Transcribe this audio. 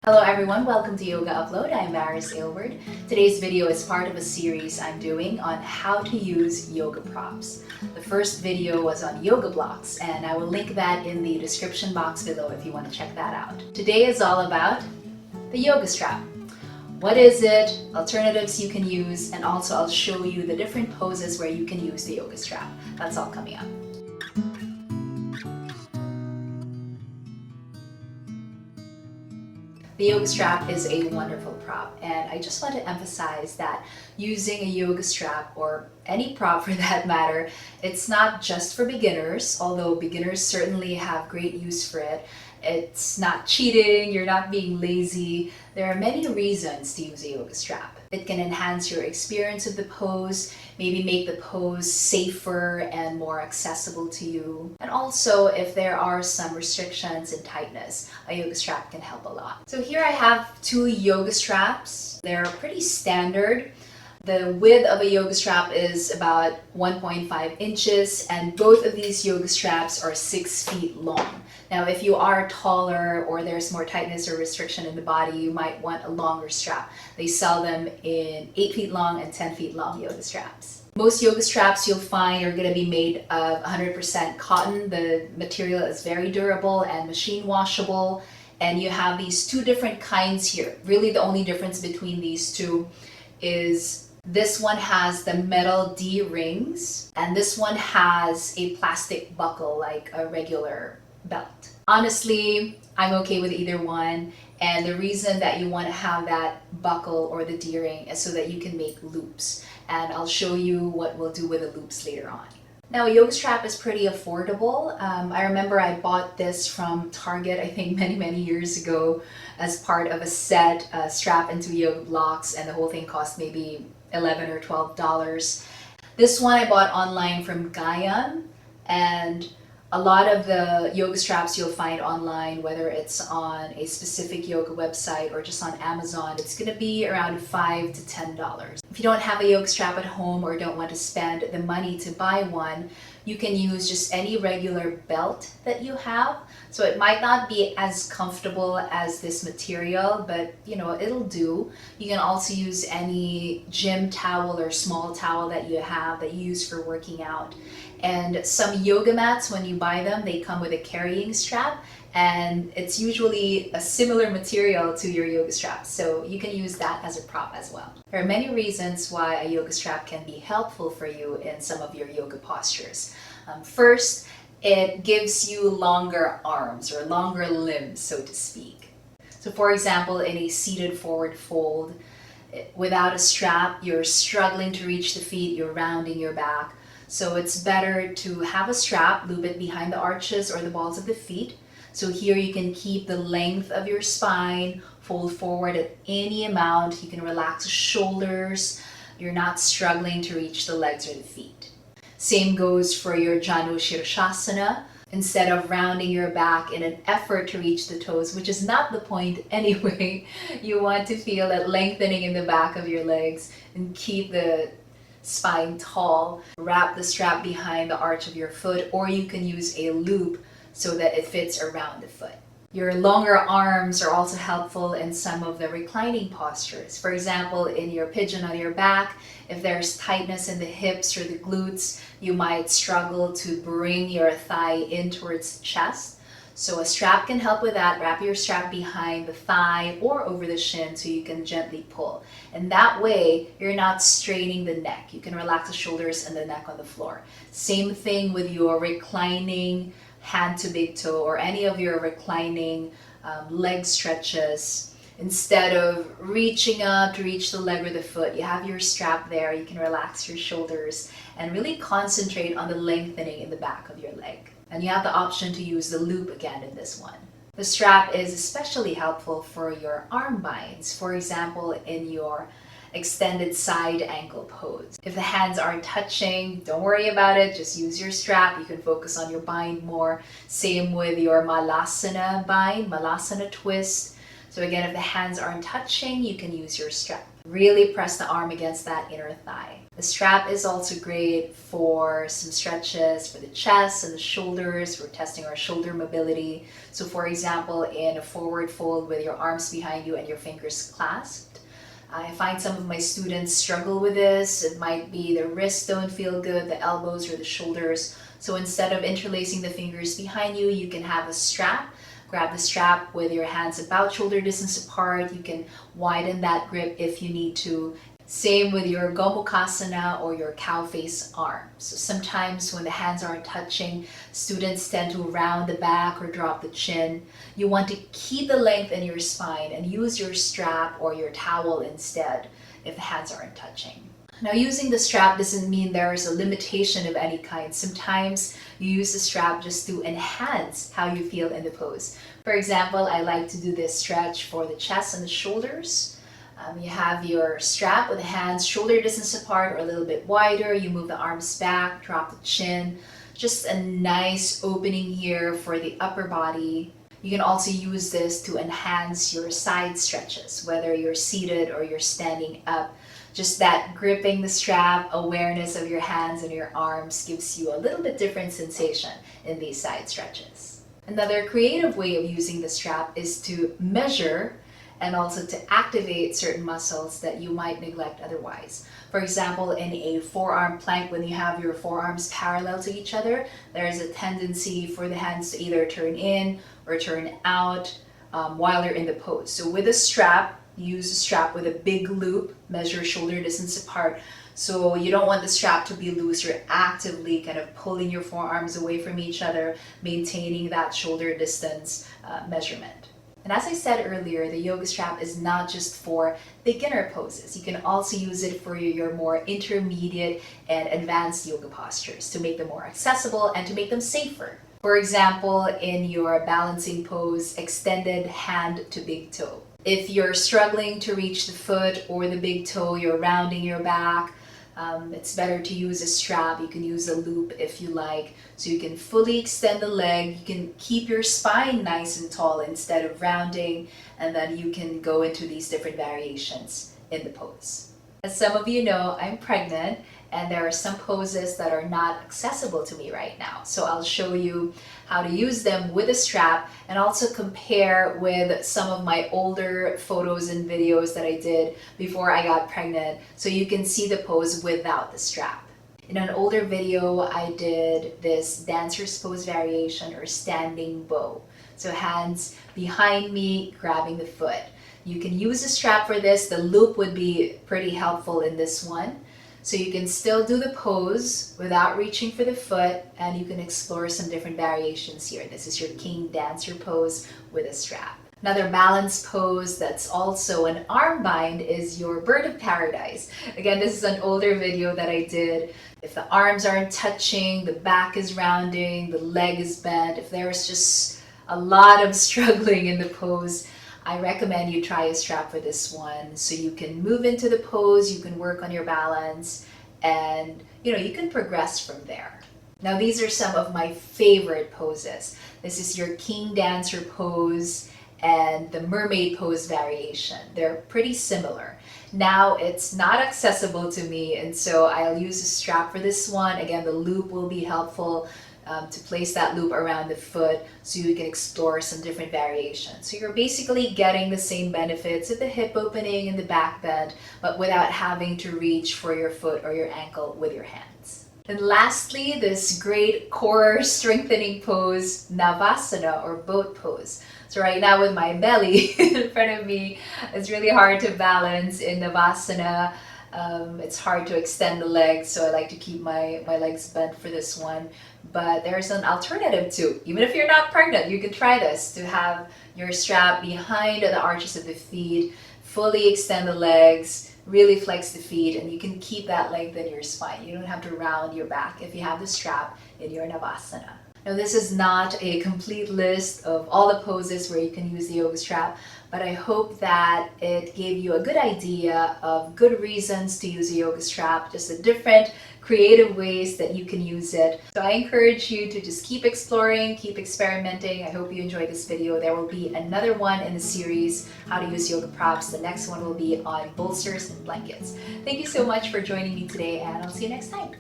Hello everyone, welcome to Yoga Upload. I'm Maris Aylward. Today's video is part of a series I'm doing on how to use yoga props. The first video was on yoga blocks and I will link that in the description box below if you want to check that out. Today is all about the yoga strap. What is it, alternatives you can use, and also I'll show you the different poses where you can use the yoga strap. That's all coming up. The yoga strap is a wonderful prop, and I just want to emphasize that using a yoga strap, or any prop for that matter, it's not just for beginners, although beginners certainly have great use for it. It's not cheating, you're not being lazy. There are many reasons to use a yoga strap. It can enhance your experience of the pose, maybe make the pose safer and more accessible to you. And also, if there are some restrictions and tightness, a yoga strap can help a lot. So here I have two yoga straps. They're pretty standard. The width of a yoga strap is about 1.5 inches, and both of these yoga straps are 6 feet long. Now, if you are taller or there's more tightness or restriction in the body, you might want a longer strap. They sell them in 8 feet long and 10 feet long yoga straps. Most yoga straps you'll find are going to be made of 100% cotton. The material is very durable and machine washable. And you have these two different kinds here. Really, the only difference between these two is this one has the metal D-rings, and this one has a plastic buckle like a regular belt. Honestly, I'm okay with either one, and the reason that you want to have that buckle or the D-ring is so that you can make loops, and I'll show you what we'll do with the loops later on. Now, a yoga strap is pretty affordable. I remember I bought this from Target, I think many years ago, as part of a set, strap into yoga blocks, and the whole thing cost maybe $11 or $12. This one I bought online from Gaian, and a lot of the yoga straps you'll find online, whether it's on a specific yoga website or just on Amazon, it's going to be around $5 to $10. If you don't have a yoga strap at home or don't want to spend the money to buy one, you can use just any regular belt that you have. So it might not be as comfortable as this material, but it'll do. You can also use any gym towel or small towel that you have that you use for working out. And some yoga mats, when you buy them, they come with a carrying strap, and it's usually a similar material to your yoga strap, so you can use that as a prop as well. There are many reasons why a yoga strap can be helpful for you in some of your yoga postures. First, it gives you longer arms or longer limbs, so to speak. So for example, in a seated forward fold, without a strap, you're struggling to reach the feet, you're rounding your back. So it's better to have a strap, loop it behind the arches or the balls of the feet. So here you can keep the length of your spine, fold forward at any amount. You can relax the shoulders. You're not struggling to reach the legs or the feet. Same goes for your Janu Shirshasana. Instead of rounding your back in an effort to reach the toes, which is not the point anyway, you want to feel that lengthening in the back of your legs and keep the spine tall. Wrap the strap behind the arch of your foot, or you can use a loop so that it fits around the foot. Your longer arms are also helpful in some of the reclining postures. For example, in your pigeon on your back, if there's tightness in the hips or the glutes, you might struggle to bring your thigh in towards the chest. So a strap can help with that. Wrap your strap behind the thigh or over the shin so you can gently pull. And that way, you're not straining the neck. You can relax the shoulders and the neck on the floor. Same thing with your reclining hand to big toe or any of your reclining leg stretches. Instead of reaching up to reach the leg or the foot, you have your strap there. You can relax your shoulders and really concentrate on the lengthening in the back of your leg. And you have the option to use the loop again in this one. The strap is especially helpful for your arm binds, for example, in your extended side ankle pose. If the hands aren't touching, don't worry about it, just use your strap. You can focus on your bind more. Same with your Malasana bind, Malasana twist. So again, if the hands aren't touching, you can use your strap. Really press the arm against that inner thigh. The strap is also great for some stretches for the chest and the shoulders. We're testing our shoulder mobility. So for example, in a forward fold with your arms behind you and your fingers clasped. I find some of my students struggle with this. It might be the wrists don't feel good, the elbows or the shoulders. So instead of interlacing the fingers behind you, you can have a strap. Grab the strap with your hands about shoulder distance apart. You can widen that grip if you need to. Same with your Gomukhasana or your cow face arm. So sometimes when the hands aren't touching, students tend to round the back or drop the chin. You want to keep the length in your spine and use your strap or your towel instead if the hands aren't touching. Now, using the strap doesn't mean there is a limitation of any kind. Sometimes you use the strap just to enhance how you feel in the pose. For example, I like to do this stretch for the chest and the shoulders. You have your strap with the hands shoulder distance apart or a little bit wider. You move the arms back, drop the chin. Just a nice opening here for the upper body. You can also use this to enhance your side stretches, whether you're seated or you're standing up. Just that gripping the strap, awareness of your hands and your arms gives you a little bit different sensation in these side stretches. Another creative way of using the strap is to measure and also to activate certain muscles that you might neglect otherwise. For example, in a forearm plank, when you have your forearms parallel to each other, there is a tendency for the hands to either turn in or turn out while you're in the pose. So with a strap, use a strap with a big loop, measure shoulder distance apart. So you don't want the strap to be loose. You're actively kind of pulling your forearms away from each other, maintaining that shoulder distance measurement. And as I said earlier, the yoga strap is not just for beginner poses. You can also use it for your more intermediate and advanced yoga postures to make them more accessible and to make them safer. For example, in your balancing pose, extended hand to big toe. If you're struggling to reach the foot or the big toe, you're rounding your back, it's better to use a strap. You can use a loop if you like, so you can fully extend the leg. You can keep your spine nice and tall instead of rounding, and then you can go into these different variations in the pose. As some of you know, I'm pregnant, and there are some poses that are not accessible to me right now. So I'll show you how to use them with a strap and also compare with some of my older photos and videos that I did before I got pregnant, so you can see the pose without the strap. In an older video, I did this dancer's pose variation or standing bow. So hands behind me, grabbing the foot. You can use a strap for this. The loop would be pretty helpful in this one. So you can still do the pose without reaching for the foot, and you can explore some different variations here. This is your king dancer pose with a strap. Another balance pose that's also an arm bind is your bird of paradise. Again, this is an older video that I did. If the arms aren't touching, the back is rounding, the leg is bent, if there's just a lot of struggling in the pose, I recommend you try a strap for this one, so you can move into the pose, you can work on your balance, and you can progress from there. Now, these are some of my favorite poses. This is your king dancer pose and the mermaid pose variation. They're pretty similar. Now, it's not accessible to me, and so I'll use a strap for this one. Again, the loop will be helpful to place that loop around the foot so you can explore some different variations. So you're basically getting the same benefits of the hip opening and the back bend, but without having to reach for your foot or your ankle with your hands. And lastly, this great core strengthening pose, Navasana or boat pose. So right now with my belly in front of me, it's really hard to balance in Navasana. It's hard to extend the legs, so I like to keep my legs bent for this one. But there's an alternative too. Even if you're not pregnant, you can try this, to have your strap behind the arches of the feet, fully extend the legs, really flex the feet, and you can keep that length in your spine. You don't have to round your back if you have the strap in your Navasana. Now, this is not a complete list of all the poses where you can use the yoga strap, but I hope that it gave you a good idea of good reasons to use a yoga strap, just the different creative ways that you can use it. So I encourage you to just keep exploring, keep experimenting. I hope you enjoyed this video. There will be another one in the series, how to use yoga props. The next one will be on bolsters and blankets. Thank you so much for joining me today, and I'll see you next time.